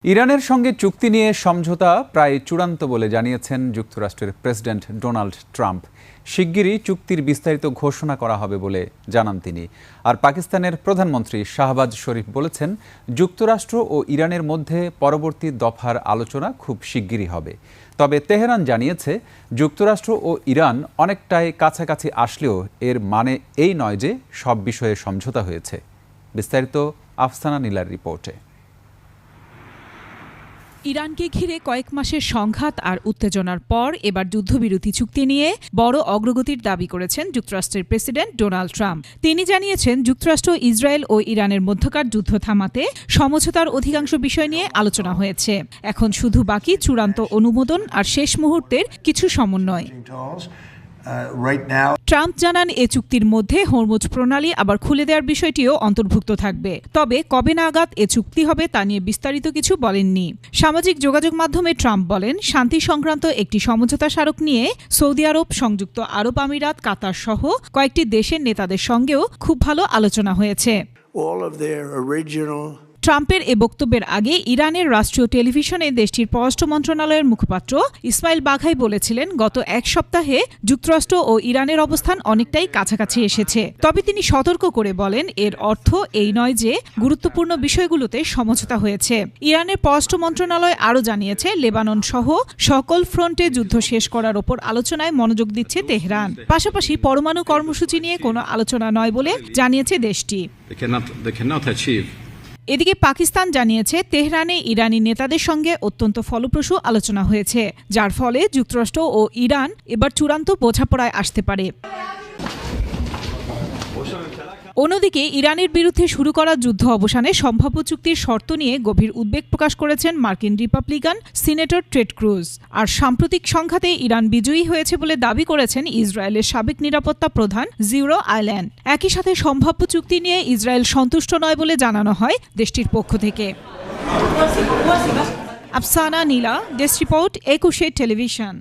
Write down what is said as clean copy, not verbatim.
ইরানের সঙ্গে চুক্তি নিয়ে সমঝোতা প্রায় চূড়ান্ত বলে জানিয়েছেন যুক্তরাষ্ট্রের প্রেসিডেন্ট ডোনাল্ড ট্রাম্প। শিগগিরই চুক্তির বিস্তারিত ঘোষণা করা হবে বলে জানান তিনি। আর পাকিস্তানের প্রধানমন্ত্রী শাহবাজ শরীফ বলেছেন, যুক্তরাষ্ট্র ও ইরানের মধ্যে পরবর্তী দফার আলোচনা খুব শিগগিরই হবে। তবে তেহরান জানিয়েছে, যুক্তরাষ্ট্র ও ইরান অনেকটাই কাছাকাছি আসলেও এর মানে এই নয় যে সব বিষয়ে সমঝোতা হয়েছে। বিস্তারিত আফসানা নীলার রিপোর্টে। ইরানকে ঘিরে কয়েক মাসের সংঘাত আর উত্তেজনার পর এবার যুদ্ধবিরতি চুক্তি নিয়ে বড় অগ্রগতির দাবি করেছেন যুক্তরাষ্ট্রের প্রেসিডেন্ট ডোনাল্ড ট্রাম্প। তিনি জানিয়েছেন, যুক্তরাষ্ট্র, ইসরায়েল ও ইরানের মধ্যকার যুদ্ধ থামাতে সমঝোতার অধিকাংশ বিষয় নিয়ে আলোচনা হয়েছে। এখন শুধু বাকি চূড়ান্ত অনুমোদন আর শেষ মুহূর্তের কিছু সমন্বয়। ট্রাম্প জানান, এ চুক্তির মধ্যে হরমুজ প্রণালী আবার খুলে দেওয়ার বিষয়টিও অন্তর্ভুক্ত থাকবে। তবে কবে নাগাদ এ চুক্তি হবে তা নিয়ে বিস্তারিত কিছু বলেননি। সামাজিক যোগাযোগ মাধ্যমে ট্রাম্প বলেন, শান্তি সংক্রান্ত একটি সমঝোতা স্মারক নিয়ে সৌদি আরব, সংযুক্ত আরব আমিরাত, কাতার সহ কয়েকটি দেশের নেতাদের সঙ্গেও খুব ভালো আলোচনা হয়েছে। ট্রাম্পের এ বক্তব্যের আগে ইরানের রাষ্ট্রীয় টেলিভিশনে দেশটির পররাষ্ট্র মন্ত্রণালয়ের মুখপাত্র ইসমাইল বাঘাই বলেছিলেন, গত এক সপ্তাহে যুক্তরাষ্ট্র ও ইরানের অবস্থান অনেকটাই কাছাকাছি এসেছে। তবে তিনি সতর্ক করে বলেন, এর অর্থ এই নয় যে গুরুত্বপূর্ণ বিষয়গুলোতে সমঝোতা হয়েছে। ইরানের পররাষ্ট্র মন্ত্রণালয় আরও জানিয়েছে, লেবানন সহ সকল ফ্রন্টে যুদ্ধ শেষ করার ওপর আলোচনায় মনোযোগ দিচ্ছে তেহরান। পাশাপাশি পরমাণু কর্মসূচি নিয়ে কোনো আলোচনা নয় বলে জানিয়েছে দেশটি। এদিকে পাকিস্তান জানিয়েছে, তেহরানে ইরানি নেতাদের সঙ্গে অত্যন্ত ফলপ্রসূ আলোচনা হয়েছে, যার ফলে যুক্তরাষ্ট্র ও ইরান এবার চূড়ান্ত বোঝাপড়ায় আসতে পারে। অন্যদিকে ইরানের বিরুদ্ধে শুরু করা যুদ্ধ অবসানে সম্ভাব্য চুক্তির শর্ত নিয়ে গভীর উদ্বেগ প্রকাশ করেছেন মার্কিন রিপাবলিকান সিনেটর টেড ক্রুজ। আর সাম্প্রতিক সংঘাতে ইরান বিজয়ী হয়েছে বলে দাবি করেছেন ইসরায়েলের সাবেক নিরাপত্তা প্রধান জিওরো আইল্যান্ড। একই সাথে সম্ভাব্য চুক্তি নিয়ে ইসরায়েল সন্তুষ্ট নয় বলে জানানো হয় দেশটির পক্ষ থেকে। আফসানা নীলা, ডেস্ক রিপোর্ট, 21 টেলিভিশন।